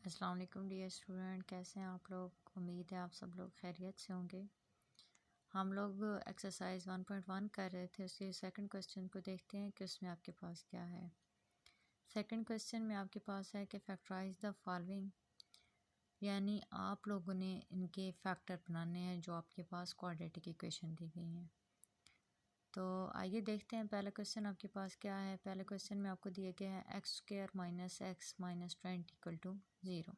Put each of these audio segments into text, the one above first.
अस्सलाम वालेकुम dear student, कैसे हैं आप लोग। उम्मीद है आप सब लोग खैरियत से होंगे। हम लोग एक्सरसाइज 1.1 कर रहे थे, उसके सेकंड क्वेश्चन को देखते हैं कि उसमें आपके पास क्या है। सेकंड क्वेश्चन में आपके पास है कि फैक्टराइज द फॉलोइंग, यानी आप लोगों ने इनके फैक्टर बनाने हैं जो आपके पास क्वाड्रेटिक इक्वेशन दी गई हैं। तो आइए देखते हैं पहला क्वेश्चन आपके पास क्या है। पहले क्वेश्चन में आपको दिया गया है x² - x - 20 = 0।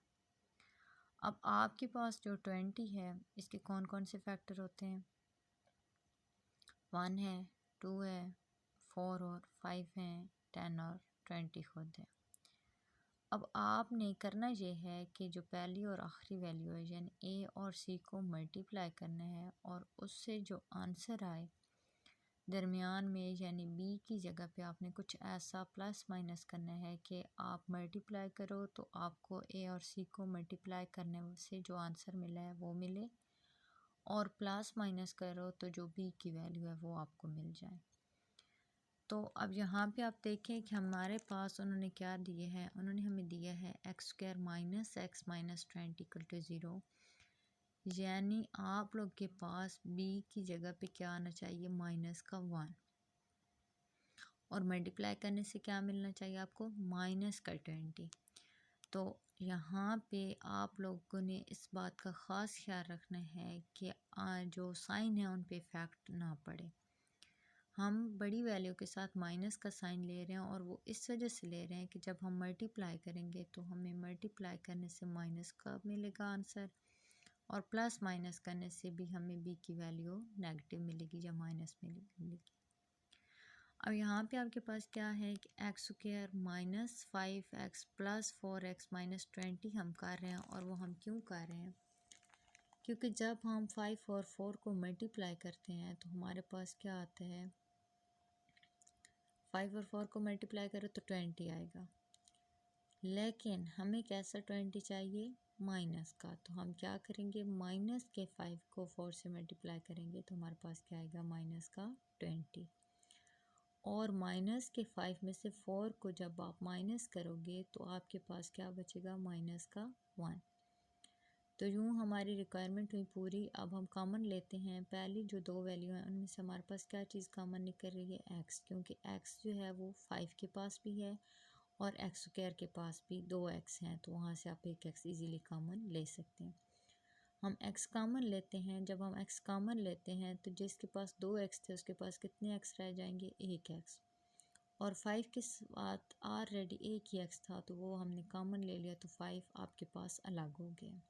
अब आपके पास जो 20 है इसके कौन कौन से फैक्टर होते हैं। 1 है, 2 है, 4 और 5 हैं, 10 और 20 खुद है। अब आपने करना ये है कि जो पहली और आखिरी वैल्यू है यानी ए और सी को मल्टीप्लाई करना है और उससे जो आंसर आए दरमियान में यानी बी की जगह पे आपने कुछ ऐसा प्लस माइनस करना है कि आप मल्टीप्लाई करो तो आपको ए और सी को मल्टीप्लाई करने से जो आंसर मिला है वो मिले, और प्लस माइनस करो तो जो बी की वैल्यू है वो आपको मिल जाए। तो अब यहाँ पे आप देखें कि हमारे पास उन्होंने क्या दिए हैं। उन्होंने हमें दिया है x² - x - 20 = 0, यानी आप लोग के पास बी की जगह पे क्या आना चाहिए, -1, और मल्टीप्लाई करने से क्या मिलना चाहिए आपको, -20। तो यहाँ पे आप लोगों ने इस बात का ख़ास ख्याल रखना है कि जो साइन है उन पे इफेक्ट ना पड़े। हम बड़ी वैल्यू के साथ माइनस का साइन ले रहे हैं और वो इस वजह से ले रहे हैं कि जब हम मल्टीप्लाई करेंगे तो हमें मल्टीप्लाई करने से माइनस का मिलेगा आंसर, और प्लस माइनस करने से भी हमें बी की वैल्यू नेगेटिव मिलेगी या माइनस मिलेगी। अब यहाँ पे आपके पास क्या है कि x² - 5x + 4x - 20 हम कर रहे हैं, और वो हम क्यों कर रहे हैं, क्योंकि जब हम 5 और 4 को मल्टीप्लाई करते हैं तो हमारे पास क्या आता है, 5 और 4 को मल्टीप्लाई करो तो 20 आएगा, लेकिन हमें कैसा 20 चाहिए, माइनस का। तो हम क्या करेंगे, माइनस के 5 को 4 से मल्टीप्लाई करेंगे तो हमारे पास क्या आएगा, माइनस का 20। और माइनस के 5 में से 4 को जब आप माइनस करोगे तो आपके पास क्या बचेगा, माइनस का 1। तो यूँ हमारी रिक्वायरमेंट हुई पूरी। अब हम कॉमन लेते हैं, पहली जो दो वैल्यू हैं उनमें से हमारे पास क्या चीज़ कॉमन निकल रही है, x, क्योंकि x जो है वो 5 के पास भी है और x² के पास भी 2x हैं, तो वहाँ से आप एक x इजीली कॉमन ले सकते हैं। हम x कॉमन लेते हैं, जब हम x कॉमन लेते हैं तो जिसके पास 2x थे उसके पास कितने x रह जाएंगे, 1x, और 5 के साथ ऑलरेडी एक ही x था तो वो हमने कॉमन ले लिया तो 5 आपके पास अलग हो गया।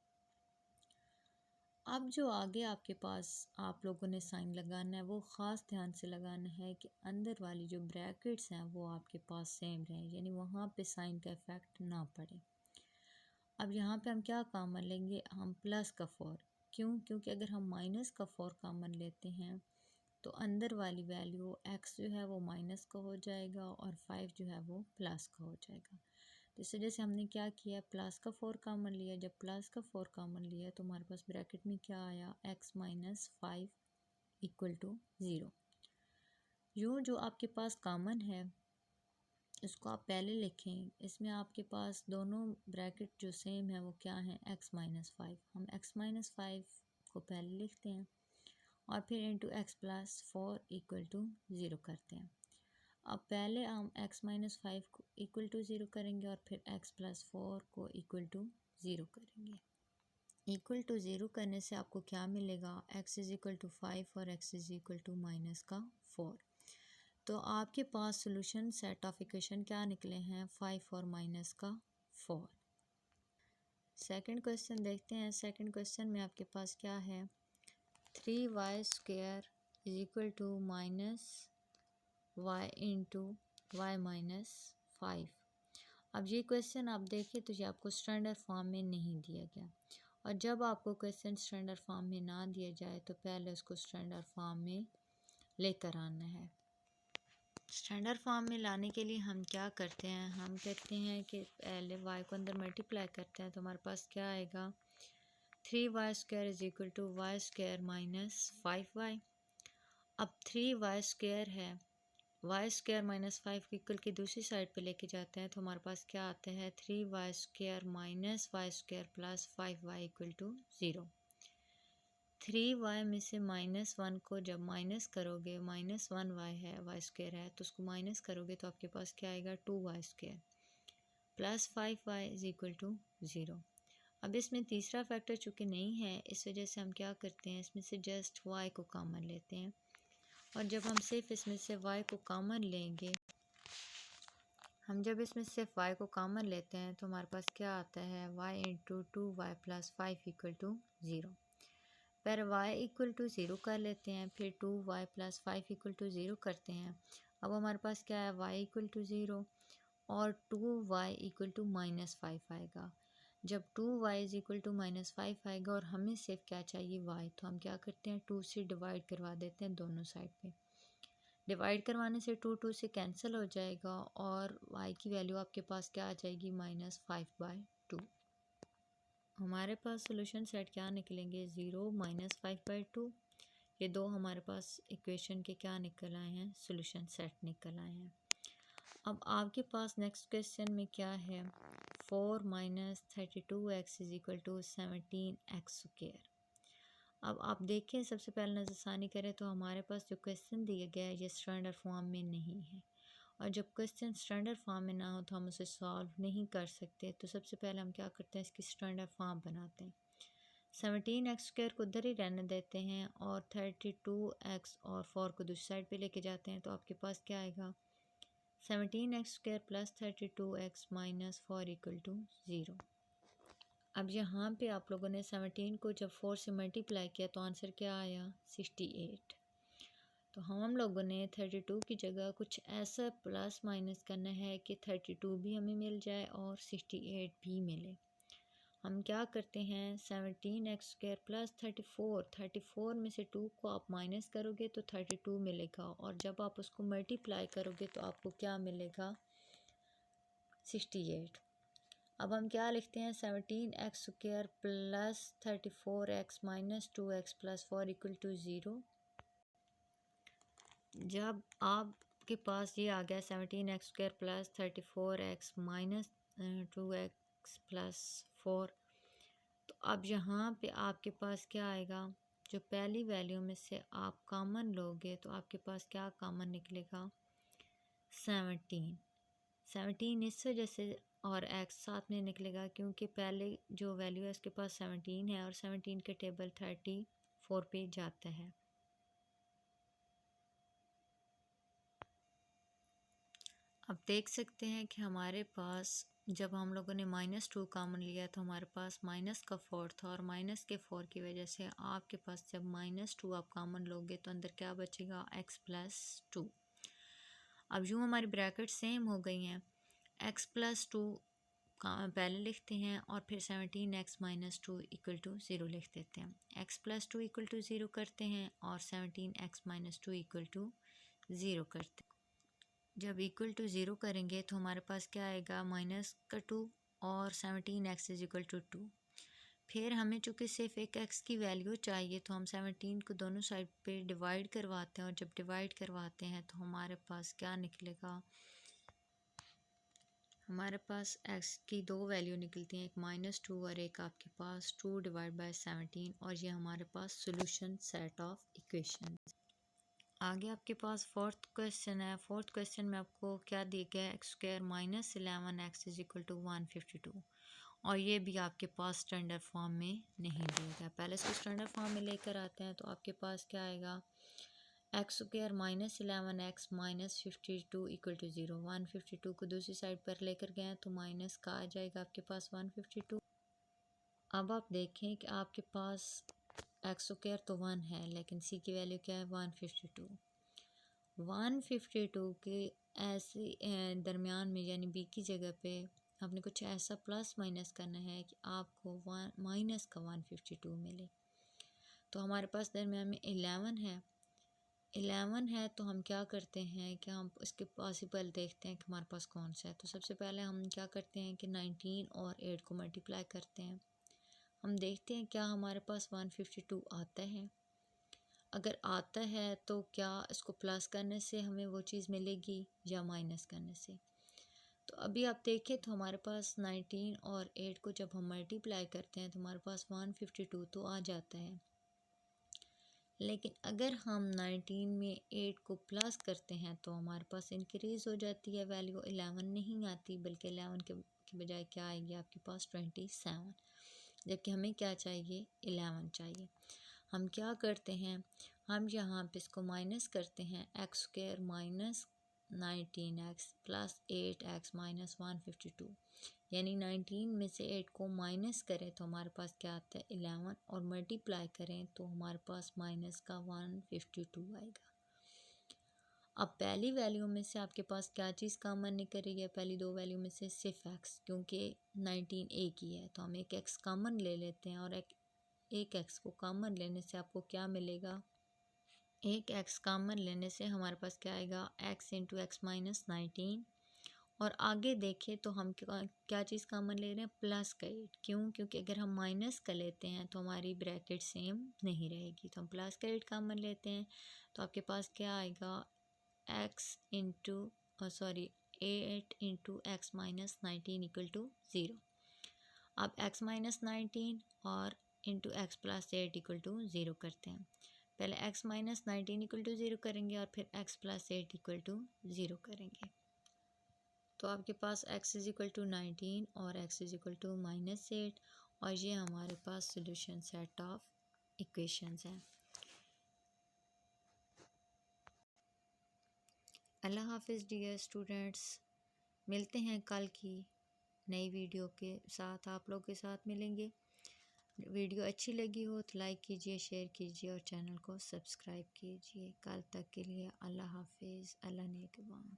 अब जो आगे आपके पास आप लोगों ने साइन लगाना है वो ख़ास ध्यान से लगाना है कि अंदर वाली जो ब्रैकेट्स हैं वो आपके पास सेम रहें, यानी वहाँ पे साइन का इफ़ेक्ट ना पड़े। अब यहाँ पे हम क्या कॉमन लेंगे, हम प्लस का 4, क्यों, क्योंकि अगर हम माइनस का 4 कॉमन लेते हैं तो अंदर वाली वैल्यू x जो है वो माइनस का हो जाएगा और 5 जो है वो प्लस का हो जाएगा। तो इस वजह से हमने क्या किया, प्लस का 4 कॉमन लिया। जब प्लस का 4 कॉमन लिया तो हमारे पास ब्रैकेट में क्या आया, x - 5 = 0। यूँ जो आपके पास कॉमन है इसको आप पहले लिखें, इसमें आपके पास दोनों ब्रैकेट जो सेम है वो क्या है, x - 5। हम x - 5 को पहले लिखते हैं और फिर इंटू x + 4 = 0 करते हैं। अब पहले हम x - 5 को =0 करेंगे और फिर x + 4 को =0 करेंगे। =0 करने से आपको क्या मिलेगा, x = 5 और x = -4। तो आपके पास सॉल्यूशन सेट ऑफ इक्वेशन क्या निकले हैं, 5 और -4। सेकंड क्वेश्चन देखते हैं। सेकंड क्वेश्चन में आपके पास क्या है, 3y² = -y × y - 5। अब ये क्वेश्चन आप देखें तो ये आपको स्टैंडर्ड फॉर्म में नहीं दिया गया, और जब आपको क्वेश्चन स्टैंडर्ड फॉर्म में ना दिया जाए तो पहले उसको स्टैंडर्ड फॉर्म में लेकर आना है। स्टैंडर्ड फॉर्म में लाने के लिए हम क्या करते हैं, हम कहते हैं कि पहले y को अंदर मल्टीप्लाई करते हैं तो हमारे पास क्या आएगा, 3y² = y² - 5y। अब 3y² है, वाई स्क्वायर माइनस 5 को इक्वल की दूसरी साइड पे लेके जाते हैं तो हमारे पास क्या आता है 3y square minus Y square plus 5y equal to 0। 3y में से -1 को जब माइनस करोगे, -1y है, वाई स्क्वायर है, तो उसको माइनस करोगे तो आपके पास क्या आएगा 2y square plus 5y is equal to 0। अब इसमें तीसरा फैक्टर चूँकि नहीं है, इस वजह से हम क्या करते हैं, इसमें से जस्ट y को कॉमन लेते हैं। और जब हम सिर्फ इसमें से y को कॉमन लेंगे, जब इसमें सिर्फ y को कॉमन लेते हैं तो हमारे पास क्या आता है y into 2y plus 5 equal to 0। पर y इक्वल टू 0 कर लेते हैं, फिर 2y प्लस 5 इक्वल टू 0 करते हैं। अब हमारे पास क्या है y इक्वल टू 0 और 2y इक्वल टू -5 आएगा। जब 2y इज इक्वल टू -5 आएगा और हमें सिर्फ क्या चाहिए y, तो हम क्या करते हैं 2 से डिवाइड करवा देते हैं दोनों साइड पे। डिवाइड करवाने से 2 से कैंसिल हो जाएगा और y की वैल्यू आपके पास क्या आ जाएगी -5/2। हमारे पास सॉल्यूशन सेट क्या निकलेंगे 0 -5/2। ये दो हमारे पास इक्वेशन के क्या निकल आए हैं, सॉल्यूशन सेट निकल आए हैं। अब आपके पास नेक्स्ट क्वेश्चन में क्या है 4 - 32x is equal to 17x square. अब आप देखें, सबसे पहले नज़रसानी करें तो हमारे पास जो क्वेश्चन दिया गया है ये स्टैंडर्ड फॉर्म में नहीं है, और जब क्वेश्चन स्टैंडर्ड फॉर्म में ना हो तो हम उसे सॉल्व नहीं कर सकते। तो सबसे पहले हम क्या करते हैं, इसकी स्टैंडर्ड फॉर्म बनाते हैं। 17x स्क्वायर को उधर ही रहने देते हैं और 32x और 4 को दूसरी साइड पे लेके जाते हैं, तो आपके पास क्या आएगा 17x square plus 32x minus 4 equal to 0। अब यहाँ पे आप लोगों ने 17 को जब 4 से मल्टीप्लाई किया तो आंसर क्या आया 68। तो हम लोगों ने 32 की जगह कुछ ऐसा प्लस माइनस करना है कि 32 भी हमें मिल जाए और 68 भी मिले। हम क्या करते हैं 17x स्क्वायर प्लस 34 में से 2 को आप माइनस करोगे तो 32 मिलेगा, और जब आप उसको मल्टीप्लाई करोगे तो आपको क्या मिलेगा 68। अब हम क्या लिखते हैं 17x square plus 34x minus 2x plus 4 equal to 0। जब आपके पास ये आ गया 17x square plus 34x minus 2x plus 4, तो अब यहाँ पे आपके पास क्या आएगा, जो पहली वैल्यू में से आप कॉमन लोगे तो आपके पास क्या कॉमन निकलेगा 17 इस वजह से और x साथ में निकलेगा क्योंकि पहले जो वैल्यू है इसके पास 17 है और 17 के टेबल 34 पे जाता है। अब देख सकते हैं कि हमारे पास जब हम लोगों ने -2 कॉमन लिया तो हमारे पास माइनस का 4 था, और माइनस के 4 की वजह से आपके पास जब -2 आप कॉमन लोगे तो अंदर क्या बचेगा x प्लस 2। अब यूँ हमारी ब्रैकेट सेम हो गई हैं, x प्लस 2 पहले लिखते हैं और फिर 17x माइनस 2 इक्वल टू 0 लिख देते हैं। x प्लस 2 इक्वल टू 0 करते हैं और 17x माइनस 2 इक्वल टू 0 करते हैं। जब इक्वल टू 0 करेंगे तो हमारे पास क्या आएगा -2 और 17x इज इक्वल टू 2। फिर हमें चूँकि सिर्फ एक x की वैल्यू चाहिए तो हम 17 को दोनों साइड पे डिवाइड करवाते हैं, और जब डिवाइड करवाते हैं तो हमारे पास क्या निकलेगा, हमारे पास x की दो वैल्यू निकलती हैं, एक -2 और एक आपके पास 2 डिवाइड बाय 17, और ये हमारे पास सॉल्यूशन सेट ऑफ इक्वेशन। आगे आपके पास फोर्थ क्वेश्चन है। फोर्थ क्वेश्चन में आपको क्या दिया गया है x square minus 11x is equal to 152, और ये भी आपके पास स्टैंडर्ड फॉर्म में नहीं दिया गया। पहले इसको स्टैंडर्ड फॉर्म में लेकर आते हैं तो आपके पास क्या आएगा x square minus 11x minus 52 equal to 0। 152 को दूसरी साइड पर लेकर गए तो माइनस का आ जाएगा आपके पास 152। अब आप देखें कि आपके पास x स्क्वायर तो 1 है लेकिन c की वैल्यू क्या है 152। 152 के ऐसे दरमियान में यानी b की जगह पे आपने कुछ ऐसा प्लस माइनस करना है कि आपको माइनस का 152 मिले। तो हमारे पास दरमियान में 11 है तो हम क्या करते हैं कि हम इसके पॉसिबल देखते हैं कि हमारे पास कौन सा है। तो सबसे पहले हम क्या करते हैं कि 19 और 8 को मल्टीप्लाई करते हैं। हम देखते हैं क्या हमारे पास 152 आता है। अगर आता है तो क्या इसको प्लस करने से हमें वो चीज़ मिलेगी या माइनस करने से। तो अभी आप देखें तो हमारे पास 19 और 8 को जब हम मल्टीप्लाई करते हैं तो हमारे पास 152 तो आ जाता है। लेकिन अगर हम 19 में 8 को प्लस करते हैं तो हमारे पास इंक्रीज़ हो जाती है वैल्यू, 11 नहीं आती बल्कि 11 के बजाय क्या आएगी आपके पास 27, जबकि हमें क्या चाहिए 11 चाहिए। हम क्या करते हैं, हम यहाँ पे इसको माइनस करते हैं, x square minus 19x plus 8x minus 152, यानी 19 में से 8 को माइनस करें तो हमारे पास क्या आता है 11 और मल्टीप्लाई करें तो हमारे पास माइनस का 152 आएगा। अब पहली वैल्यू में से आपके पास क्या चीज़ कॉमन निकल रही है, पहली दो वैल्यू में से सिर्फ x, क्योंकि 19 एक ही है तो हम एक x कॉमन ले लेते हैं और एक x को कॉमन लेने से आपको क्या मिलेगा, एक x कॉमन लेने से हमारे पास क्या आएगा x इंटू एक्स माइनस 19। और आगे देखें तो हम क्या चीज़ कॉमन ले रहे हैं, प्लस का 8, क्यों, क्योंकि अगर हम माइनस का लेते हैं तो हमारी ब्रैकेट सेम नहीं रहेगी, तो हम प्लस का 8 कॉमन लेते हैं तो आपके पास क्या आएगा x into 8 into X minus 19 equal to 0। अब x माइनस 19 और into X plus 8 equal to 0 करते हैं। पहले x माइनस 19 इक्वल टू 0 करेंगे और फिर x प्लस 8 इक्वल टू 0 करेंगे। तो आपके पास x इज इक्वल टू 19 और x इज इक्वल टू -8 और ये हमारे पास सॉल्यूशन सेट ऑफ इक्वेशंस हैं। अल्लाह हाफिज़ डियर स्टूडेंट्स, मिलते हैं कल की नई वीडियो के साथ, आप लोग के साथ मिलेंगे। वीडियो अच्छी लगी हो तो लाइक कीजिए, शेयर कीजिए और चैनल को सब्सक्राइब कीजिए। कल तक के लिए अल्लाह हाफिज़, अल्लाह नेगहबान।